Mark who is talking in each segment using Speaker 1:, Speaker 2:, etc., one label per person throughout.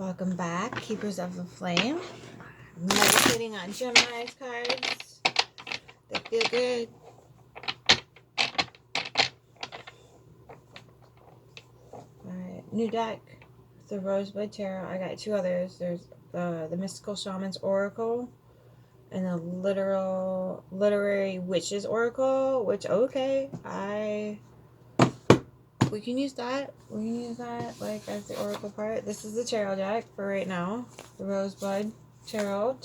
Speaker 1: Welcome back, Keepers of the Flame. Meditating on Gemini's cards. They feel good. Alright, new deck. The Rosebud Tarot. I got two others. There's the Mystical Shaman's Oracle and the Literary Witches Oracle, which, okay, we can use that. We can use that, like, as the oracle part. This is the tarot deck for right now. The Rosebud Tarot.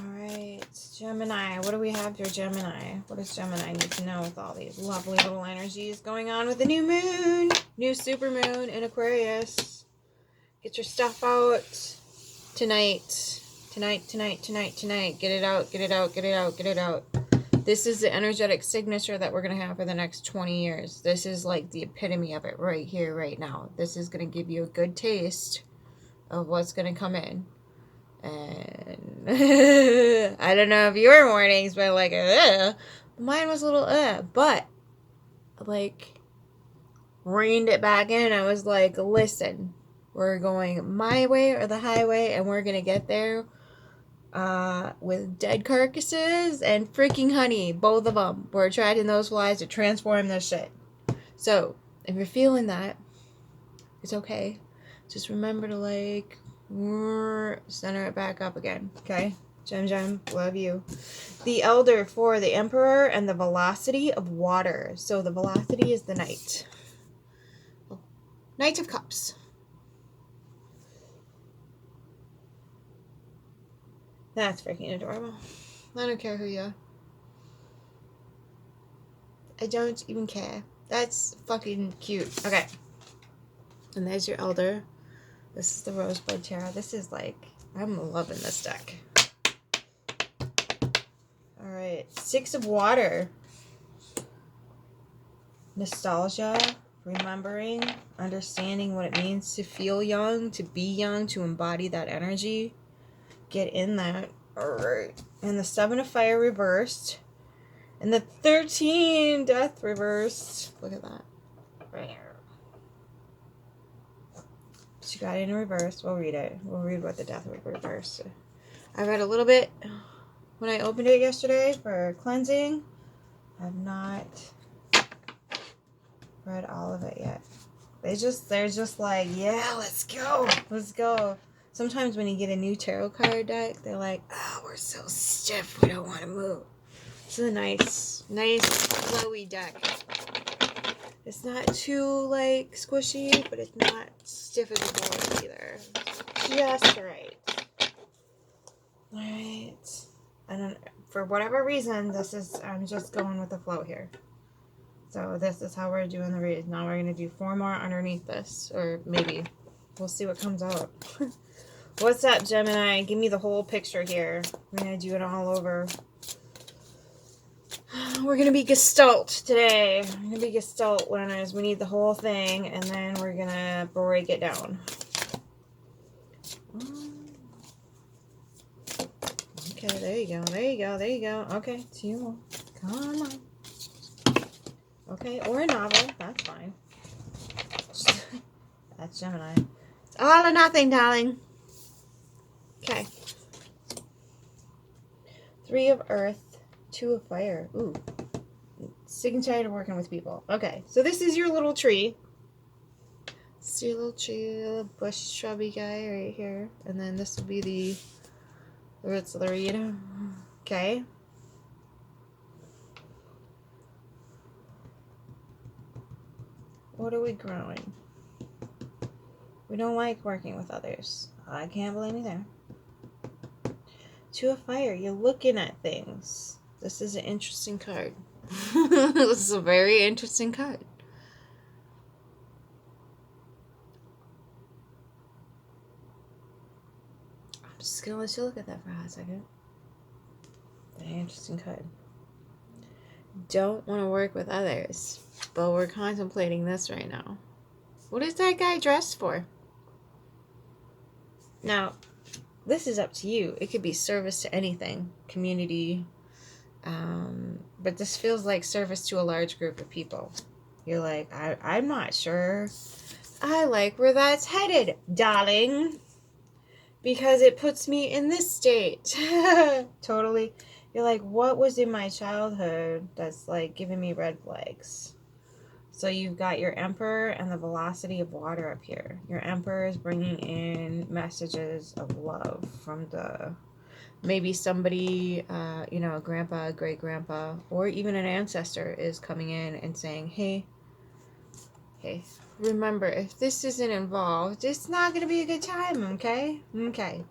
Speaker 1: Alright, Gemini. What do we have here, Gemini? What does Gemini need to know with all these lovely little energies going on with the new moon? New supermoon in Aquarius. Get your stuff out tonight. Tonight. Get it out. This is the energetic signature that we're going to have for the next 20 years. This is like the epitome of it right here, right now. This is going to give you a good taste of what's going to come in. And I don't know if your mornings were like, mine was a little, but like reined it back in. I was like, listen, we're going my way or the highway, and we're going to get there. With dead carcasses and freaking honey, both of them. We're attracting those flies to transform this shit. So, if you're feeling that, it's okay. Just remember to, like, center it back up again. Okay? Gem, love you. The Elder for the Emperor and the Velocity of Water. So, the velocity is the Knight. Knight of Cups. That's freaking adorable. I don't care who you are. I don't even care. That's fucking cute. Okay. And there's your Elder. This is the Rosebud Tarot. This is like, I'm loving this deck. Alright. Six of Water. Nostalgia. Remembering. Understanding what it means to feel young. To be young. To embody that energy. Get in that. Alright. And the 7 of Fire reversed. And the 13 Death reversed. Look at that. Right here. She got it in reverse. We'll read it. We'll read what the Death reversed. I read a little bit when I opened it yesterday for cleansing. I've not read all of it yet. They're just like, yeah, let's go. Let's go. Sometimes when you get a new tarot card deck, they're like, oh, we're so stiff, we don't want to move. It's a nice, flowy deck. It's not too, like, squishy, but it's not stiff as a board either. Just right. Alright. For whatever reason, I'm just going with the flow here. So this is how we're doing the read. Now we're going to do 4 more underneath this, or maybe. We'll see what comes out. What's up, Gemini? Give me the whole picture here. We're going to do it all over. We're going to be Gestalt today. We're going to be Gestalt learners. We need the whole thing, and then we're going to break it down. Okay, there you go. Okay, 2 more. Come on. Okay, or a novel. That's fine. That's Gemini. It's all or nothing, darling. Okay. 3 of Earth, 2 of Fire. Ooh. Sick and tired of working with people. Okay, so this is your little tree. It's your little tree, little bush shrubby guy right here. And then this will be the roots of the reed. Okay. What are we growing? We don't like working with others. I can't blame you there. 2 of Fire. You're looking at things. This is an interesting card. This is a very interesting card. I'm just going to let you look at that for a hot second. Very interesting card. Don't want to work with others, but we're contemplating this right now. What is that guy dressed for? Now, this is up to you. It could be service to anything, community, but this feels like service to a large group of people. You're like, I'm not sure I like where that's headed, darling, because it puts me in this state. Totally. You're like, what was in my childhood that's like giving me red flags? So you've got your Emperor and the velocity of water up here. Your Emperor is bringing in messages of love from the, maybe somebody, you know, a grandpa, a great grandpa, or even an ancestor is coming in and saying, hey, remember, if this isn't involved, it's not going to be a good time, okay? Okay.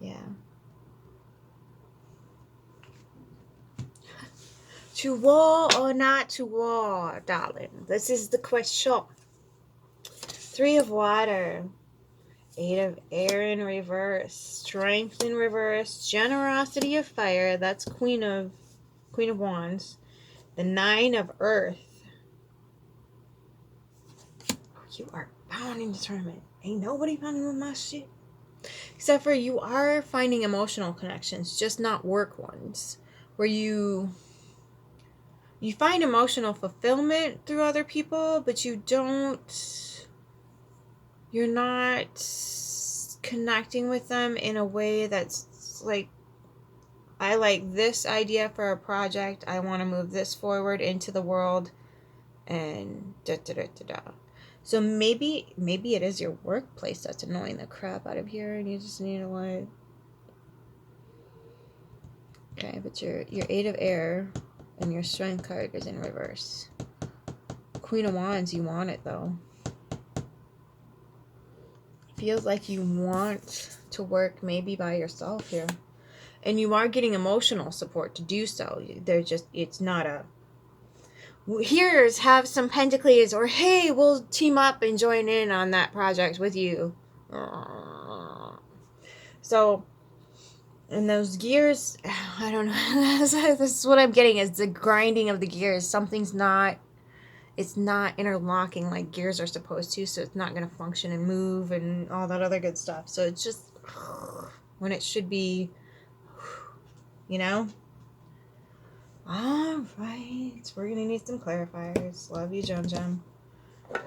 Speaker 1: Yeah. To war or not to war, darling? This is the question. 3 of water. 8 of air in reverse. Strength in reverse. Generosity of fire. That's Queen of Wands. The 9 of earth. You are bound in determined. Ain't nobody bound with my shit. Except for you are finding emotional connections, just not work ones. Where you find emotional fulfillment through other people, but you're not connecting with them in a way that's like, I like this idea for a project, I want to move this forward into the world, and da-da-da-da-da. So maybe it is your workplace that's annoying the crap out of here, and you just need to like... Okay, but your 8 of air and your strength card is in reverse. Queen of Wands, you want it though. Feels like you want to work maybe by yourself here. And you are getting emotional support to do so. It's not a, here's, have some pentacles, or hey, we'll team up and join in on that project with you. So, and those gears, I don't know, this is what I'm getting, is the grinding of the gears. It's not interlocking like gears are supposed to, so it's not going to function and move and all that other good stuff. So it's just when it should be, you know? All right, we're going to need some clarifiers. Love you, Jum Jum. All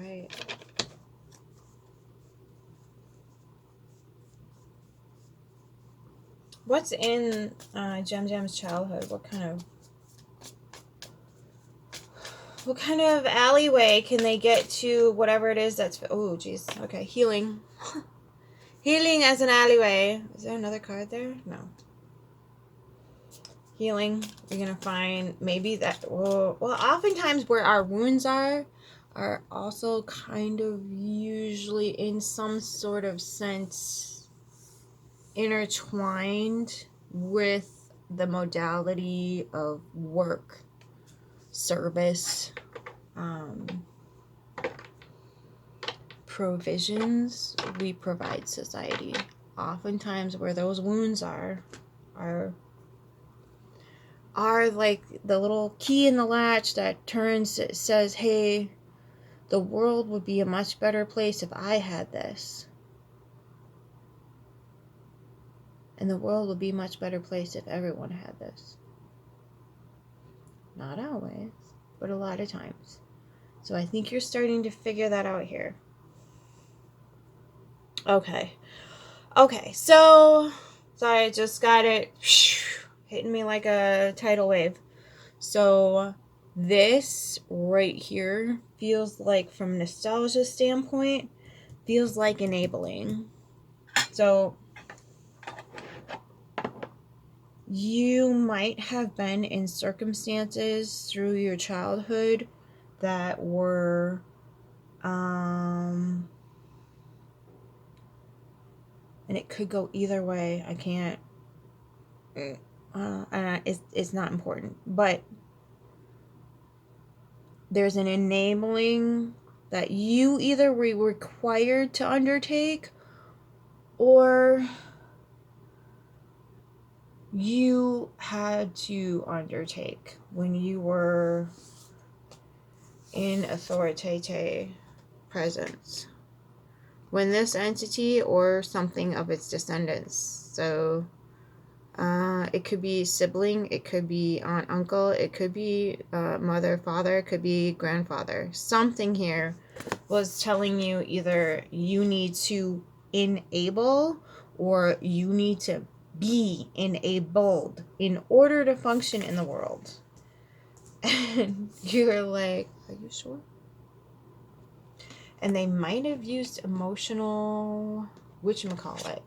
Speaker 1: right. What's in Jum Jum's childhood? What kind of alleyway can they get to whatever it is that's... Oh, geez. Okay, healing. Healing as an alleyway. Is there another card there? No. Healing. You're going to find maybe that... Well, oftentimes where our wounds are also kind of usually in some sort of sense intertwined with the modality of work, service, provisions we provide society. Oftentimes where those wounds are like the little key in the latch that turns, it says, hey, the world would be a much better place if I had this. And the world would be a much better place if everyone had this. Not always, but a lot of times. So I think you're starting to figure that out here. Okay, so sorry, I just got it hitting me like a tidal wave. So this right here feels like, from nostalgia standpoint, feels like enabling. So you might have been in circumstances through your childhood that were and it could go either way. I can't and it's not important, but there's an enabling that you either were required to undertake, or you had to undertake when you were in authoritative presence. When this entity or something of its descendants, so it could be sibling, it could be aunt, uncle, it could be mother, father, it could be grandfather. Something here was telling you either you need to enable or you need to be enabled in order to function in the world. And you're like, are you sure? And they might have used emotional, whatchamacallit.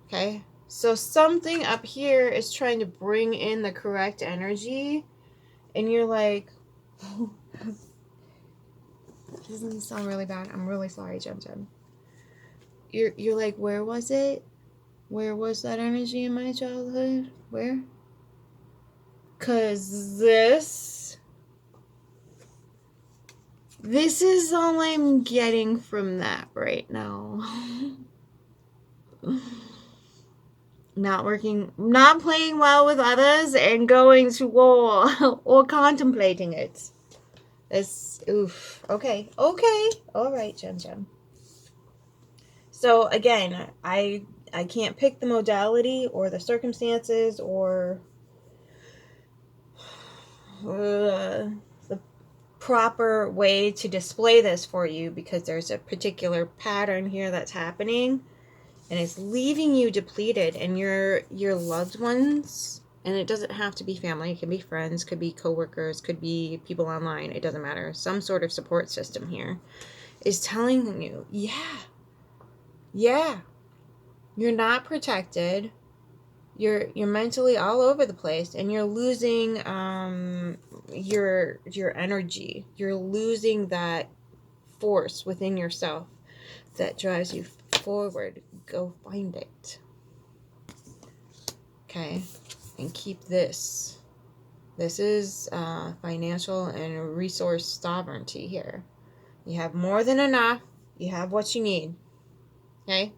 Speaker 1: Okay? So something up here is trying to bring in the correct energy. And you're like, doesn't this sound really bad? I'm really sorry, Jem Jem. You're like, where was it? Where was that energy in my childhood? Where? Because this is all I'm getting from that right now. Not working, not playing well with others and going to war or contemplating it. This, oof. Okay. All right, Jem Jem. So again, I can't pick the modality or the circumstances or the proper way to display this for you, because there's a particular pattern here that's happening and it's leaving you depleted, and your loved ones, and it doesn't have to be family, it can be friends, could be coworkers, could be people online, it doesn't matter, some sort of support system here is telling you, yeah, you're not protected. You're mentally all over the place, and you're losing your energy. You're losing that force within yourself that drives you forward. Go find it. Okay, and keep this. This is financial and resource sovereignty here. You have more than enough. You have what you need. Okay.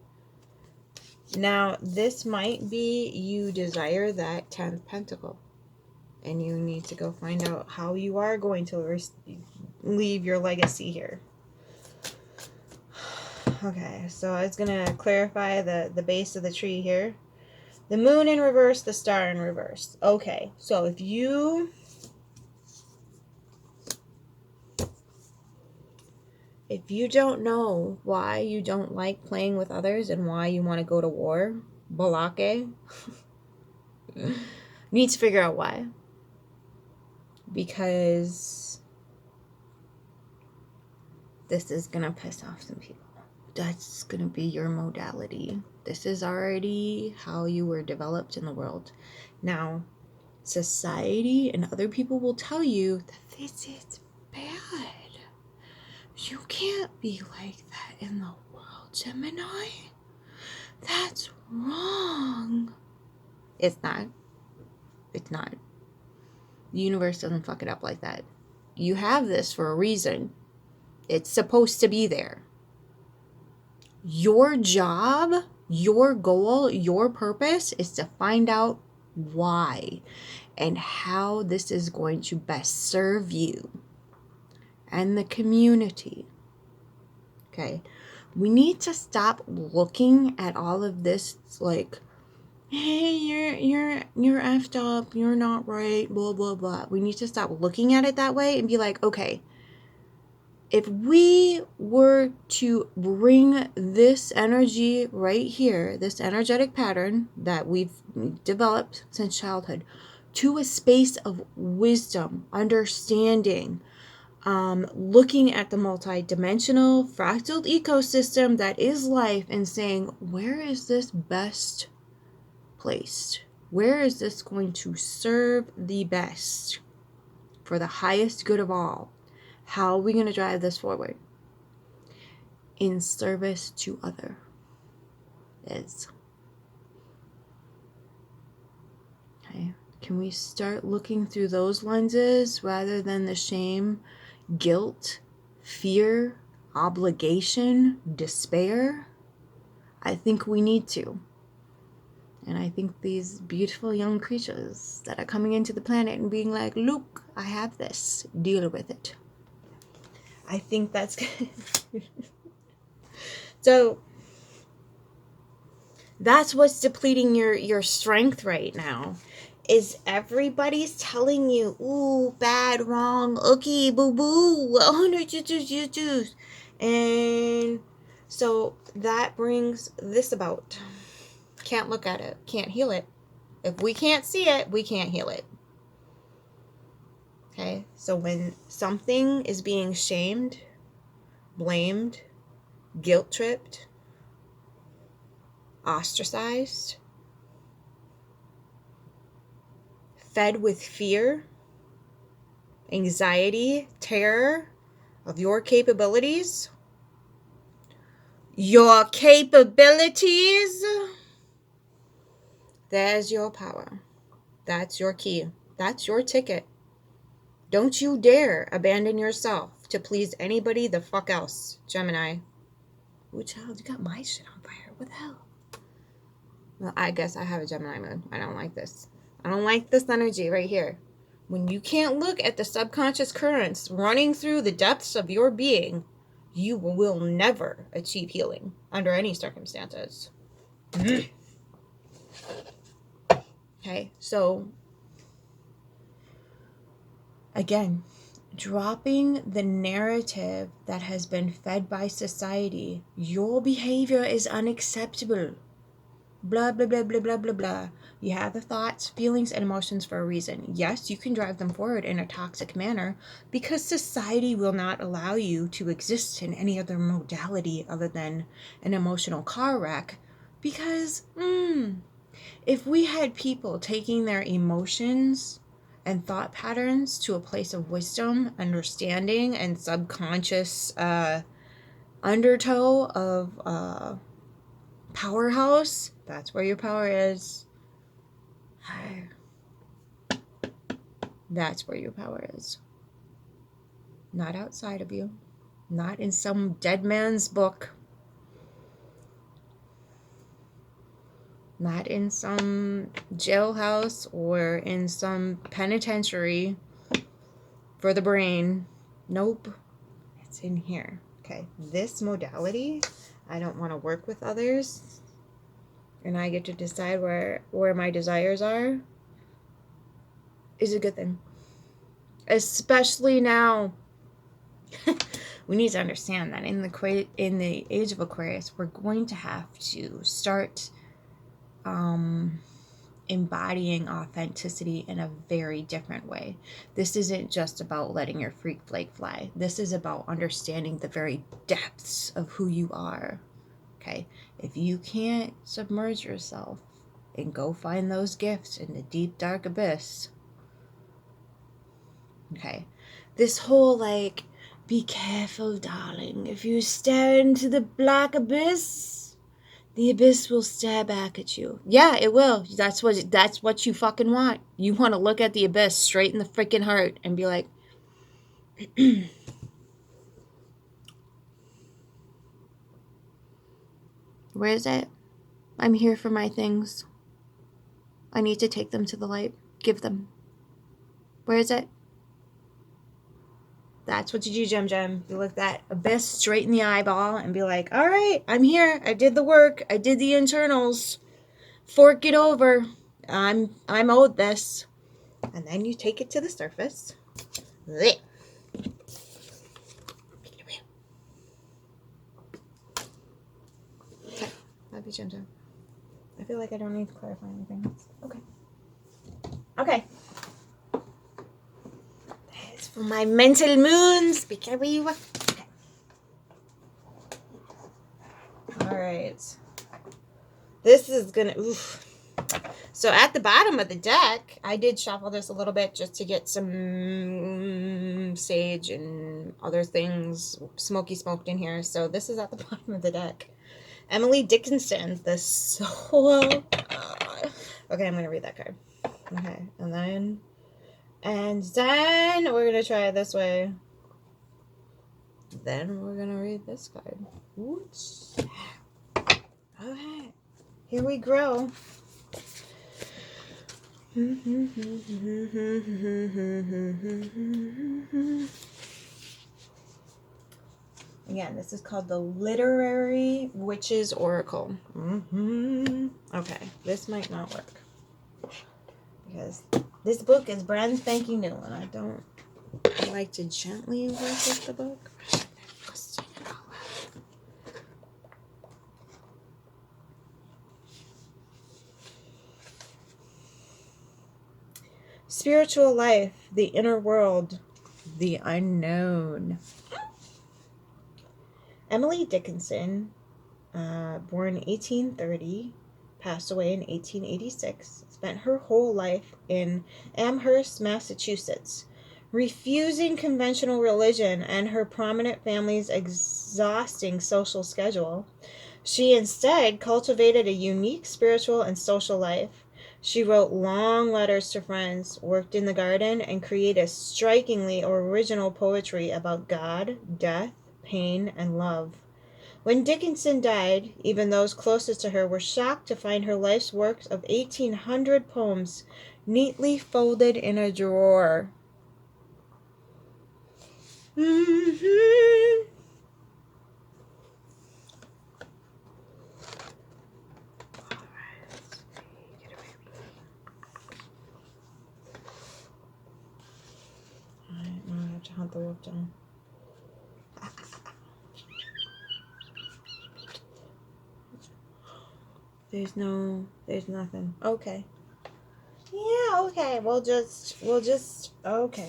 Speaker 1: Now, this might be you desire that 10th pentacle, and you need to go find out how you are going to leave your legacy here. Okay, so it's going to clarify the base of the tree here. The moon in reverse, the star in reverse. Okay, so if you don't know why you don't like playing with others and why you want to go to war, balake, you need to figure out why. Because this is going to piss off some people. That's going to be your modality. This is already how you were developed in the world. Now, society and other people will tell you that this is bad. You can't be like that in the world, Gemini. That's wrong. It's not. It's not. The universe doesn't fuck it up like that. You have this for a reason. It's supposed to be there. Your job, your goal, your purpose is to find out why and how this is going to best serve you and the community. Okay, we need to stop looking at all of this like, hey, you're effed up, you're not right, blah blah blah. We need to stop looking at it that way and be like, okay, if we were to bring this energy right here, this energetic pattern that we've developed since childhood, to a space of wisdom, understanding, looking at the multi-dimensional fractal ecosystem that is life and saying, where is this best placed? Where is this going to serve the best for the highest good of all? How are we going to drive this forward? In service to others. Okay. Can we start looking through those lenses rather than the shame, guilt, fear, obligation, despair? I think we need to. And I think these beautiful young creatures that are coming into the planet and being like, look, I have this, deal with it. I think that's good. So that's what's depleting your strength right now. Is everybody's telling you, ooh, bad, wrong, okay, boo boo, oh no, juice. And so that brings this about. Can't look at it, can't heal it. If we can't see it, we can't heal it. Okay, so when something is being shamed, blamed, guilt tripped, ostracized, fed with fear, anxiety, terror of your capabilities, there's your power. That's your key. That's your ticket. Don't you dare abandon yourself to please anybody the fuck else, Gemini. Ooh, child, you got my shit on fire. What the hell? Well, I guess I have a Gemini moon. I don't like this. I don't like this energy right here. When you can't look at the subconscious currents running through the depths of your being, you will never achieve healing under any circumstances. Okay, so again, dropping the narrative that has been fed by society. Your behavior is unacceptable. Blah, blah, blah, blah, blah, blah, blah. You have the thoughts, feelings, and emotions for a reason. Yes, you can drive them forward in a toxic manner because society will not allow you to exist in any other modality other than an emotional car wreck. Because, if we had people taking their emotions and thought patterns to a place of wisdom, understanding, and subconscious undertow of powerhouse, that's where your power is. That's where your power is. Not outside of you. Not in some dead man's book. Not in some jailhouse or in some penitentiary for the brain. Nope. It's in here. Okay. This modality, I don't want to work with others. And I get to decide where my desires are, is a good thing. Especially now. We need to understand that in the age of Aquarius, we're going to have to start embodying authenticity in a very different way. This isn't just about letting your freak flake fly. This is about understanding the very depths of who you are. Okay? If you can't submerge yourself and go find those gifts in the deep, dark abyss, okay? This whole like, be careful, darling. If you stare into the black abyss, the abyss will stare back at you. Yeah, it will. That's what you fucking want. You want to look at the abyss straight in the freaking heart and be like, where is it? I'm here for my things. I need to take them to the light. Give them. Where is it? That's what you do, Gem. You look that abyss straight in the eyeball and be like, all right, I'm here. I did the work. I did the internals. Fork it over. I'm owed this. And then you take it to the surface. Okay. Love you, Gem. I feel like I don't need to clarify anything else. Okay. That's for my mental moons. Be careful. Okay. Alright. This is gonna... Oof. So at the bottom of the deck, I did shuffle this a little bit just to get some sage and other things smoky smoked in here. So this is at the bottom of the deck. Emily Dickinson, the soul. Okay, I'm going to read that card. Okay, and then we're going to try it this way. Then we're going to read this card. Oops. Okay, here we grow. Again, this is called the Literary Witches Oracle. Okay, this might not work. Because this book is brand spanking new, and I like to gently work with the book. Spiritual life, the inner world, the unknown. Emily Dickinson, born 1830, passed away in 1886, spent her whole life in Amherst, Massachusetts, refusing conventional religion and her prominent family's exhausting social schedule. She instead cultivated a unique spiritual and social life. She wrote long letters to friends, worked in the garden, and created strikingly original poetry about God, death, pain, and love. When Dickinson died, even those closest to her were shocked to find her life's works of 1,800 poems neatly folded in a drawer. I have to hunt the wolf down. There's nothing. Okay. Yeah, okay. We'll just, okay.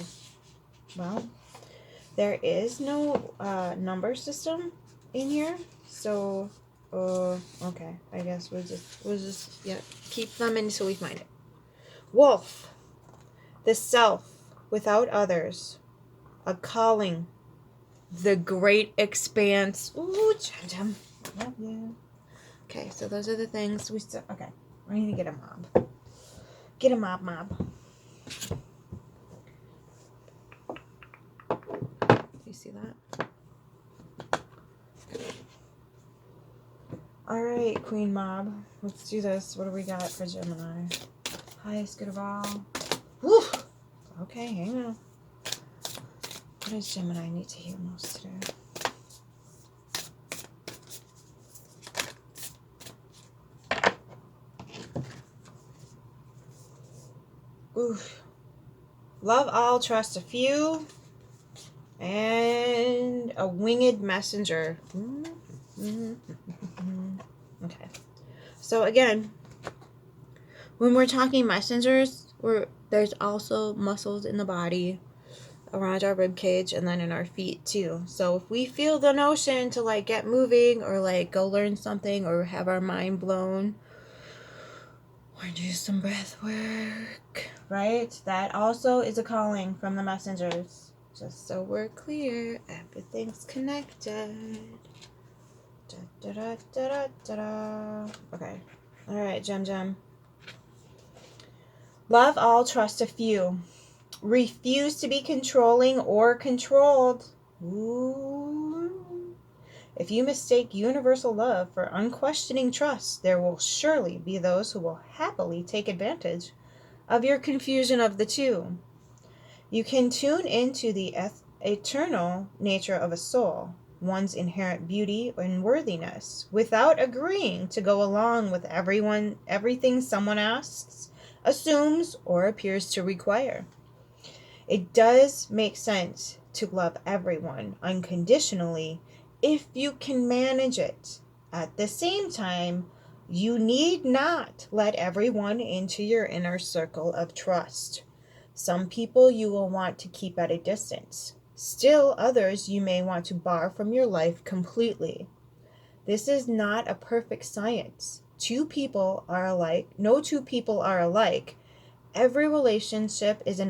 Speaker 1: Well, there is no number system in here, so, okay. I guess we'll just, yeah, keep them until we find it. Wolf, the self without others, a calling, the great expanse. Ooh, Jim, love you. Okay, so those are the things we still. Okay, we need to get a mob. Get a mob. Do you see that? All right, Queen Mob. Let's do this. What do we got for Gemini? Highest good of all. Woo! Okay, hang on. What does Gemini need to hear most today? Oof. Love all, trust a few, and a winged messenger. Okay. So again, when we're talking messengers, there's also muscles in the body around our rib cage and then in our feet too. So if we feel the notion to like get moving or like go learn something or have our mind blown or do some breath work, right? That also is a calling from the messengers. Just so we're clear, everything's connected. Da, da, da, da, da, da. Okay. All right, Gem. Love all, trust a few. Refuse to be controlling or controlled. Ooh. If you mistake universal love for unquestioning trust, there will surely be those who will happily take advantage of your confusion of the two. You can tune into the eternal nature of a soul, one's inherent beauty and worthiness, without agreeing to go along with everything someone asks, assumes, or appears to require. It does make sense to love everyone unconditionally if you can manage it. At the same time, you need not let everyone into your inner circle of trust. Some people you will want to keep at a distance. Still, others you may want to bar from your life completely. This is not a perfect science. No two people are alike. Every relationship is a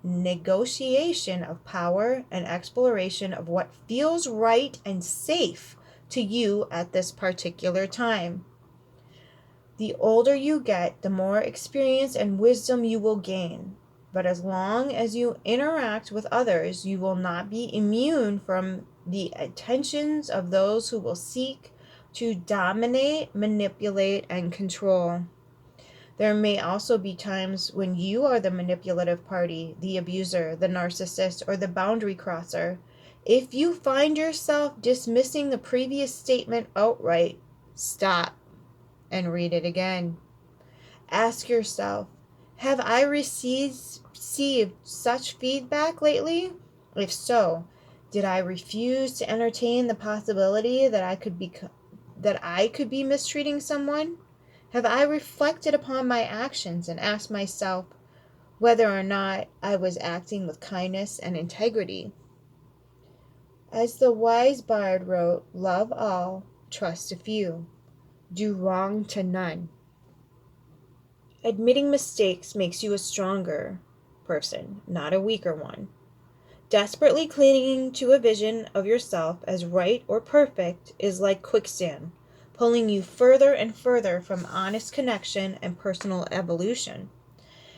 Speaker 1: negotiation of power and exploration of what feels right and safe to you at this particular time. The older you get, the more experience and wisdom you will gain. But as long as you interact with others, you will not be immune from the attentions of those who will seek to dominate, manipulate, and control. There may also be times when you are the manipulative party, the abuser, the narcissist, or the boundary crosser. If you find yourself dismissing the previous statement outright, stop and read it again. Ask yourself, have I received such feedback lately? If so, did I refuse to entertain the possibility that I could be mistreating someone? Have I reflected upon my actions and asked myself whether or not I was acting with kindness and integrity? As the wise bard wrote, love all, trust a few, do wrong to none. Admitting mistakes makes you a stronger person, not a weaker one. Desperately clinging to a vision of yourself as right or perfect is like quicksand, pulling you further and further from honest connection and personal evolution.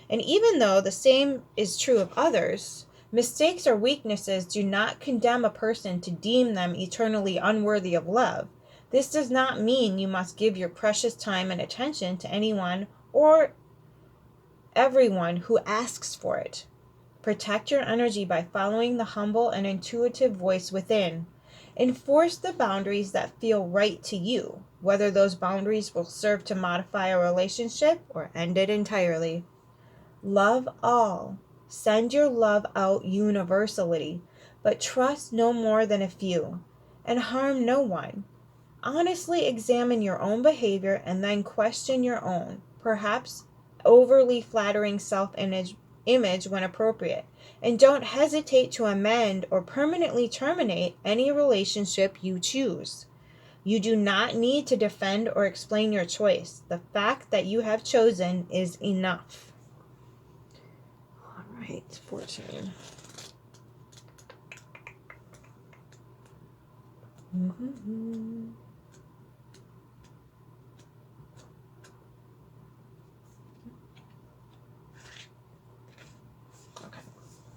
Speaker 1: And even though the same is true of others, mistakes or weaknesses do not condemn a person to deem them eternally unworthy of love. This does not mean you must give your precious time and attention to anyone or everyone who asks for it. Protect your energy by following the humble and intuitive voice within. Enforce the boundaries that feel right to you, whether those boundaries will serve to modify a relationship or end it entirely. Love all. Send your love out universally, but trust no more than a few, and harm no one. Honestly examine your own behavior and then question your own, perhaps overly flattering self-image when appropriate, and don't hesitate to amend or permanently terminate any relationship you choose. You do not need to defend or explain your choice. The fact that you have chosen is enough. All right, 14. Okay.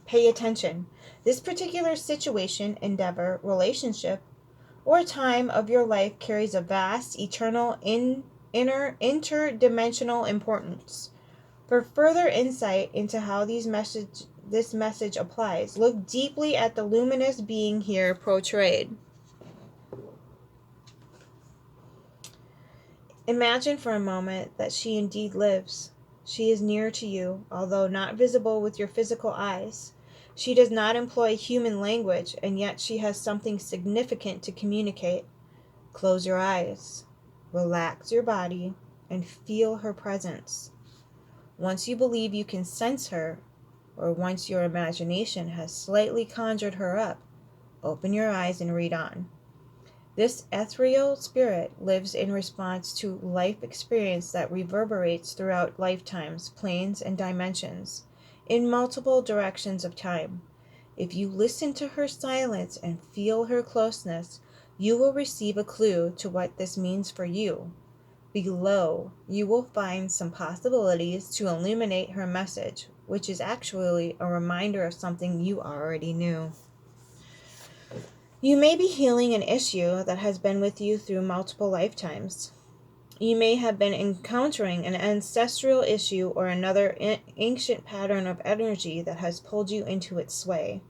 Speaker 1: Pay attention. This particular situation, endeavor, relationship, or time of your life carries a vast, eternal, interdimensional importance. For further insight into how this message applies, look deeply at the luminous being here portrayed. Imagine for a moment that she indeed lives. She is near to you, although not visible with your physical eyes. She does not employ human language, and yet she has something significant to communicate. Close your eyes, relax your body, and feel her presence. Once you believe you can sense her, or once your imagination has slightly conjured her up, open your eyes and read on. This ethereal spirit lives in response to life experience that reverberates throughout lifetimes, planes, and dimensions, in multiple directions of time. If you listen to her silence and feel her closeness, you will receive a clue to what this means for you. Below, you will find some possibilities to illuminate her message, which is actually a reminder of something you already knew. You may be healing an issue that has been with you through multiple lifetimes. You may have been encountering an ancestral issue or another ancient pattern of energy that has pulled you into its sway.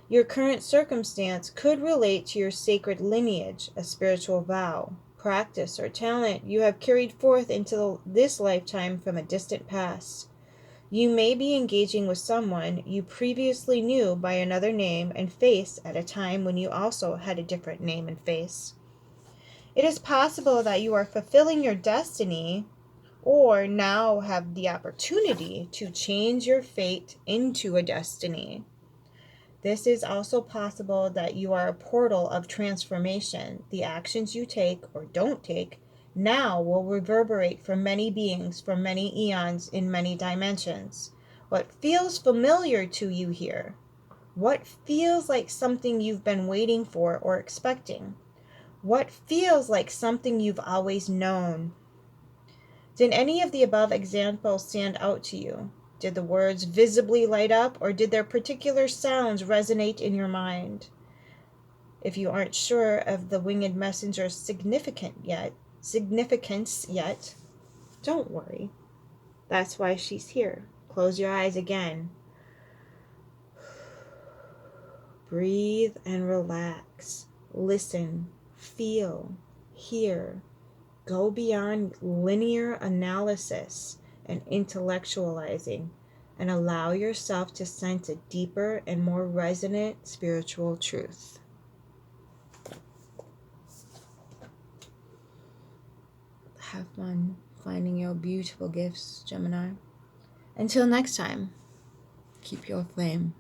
Speaker 1: Your current circumstance could relate to your sacred lineage, a spiritual vow, practice, or talent you have carried forth into this lifetime from a distant past. You may be engaging with someone you previously knew by another name and face at a time when you also had a different name and face. It is possible that you are fulfilling your destiny or now have the opportunity to change your fate into a destiny. This is also possible that you are a portal of transformation. The actions you take or don't take now will reverberate for many beings for many eons in many dimensions. What feels familiar to you here? What feels like something you've been waiting for or expecting? What feels like something you've always known? Did any of the above examples stand out to you? Did the words visibly light up, or did their particular sounds resonate in your mind? If you aren't sure of the winged messenger's significance yet, don't worry. That's why she's here. Close your eyes again. Breathe and relax. Listen, feel, hear. Go beyond linear analysis and intellectualizing, and allow yourself to sense a deeper and more resonant spiritual truth. Have fun finding your beautiful gifts, Gemini. Until next time, keep your flame.